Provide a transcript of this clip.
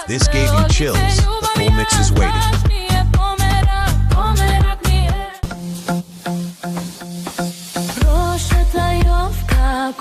this gave you chills, the full mix is waiting. Prošeta Jovka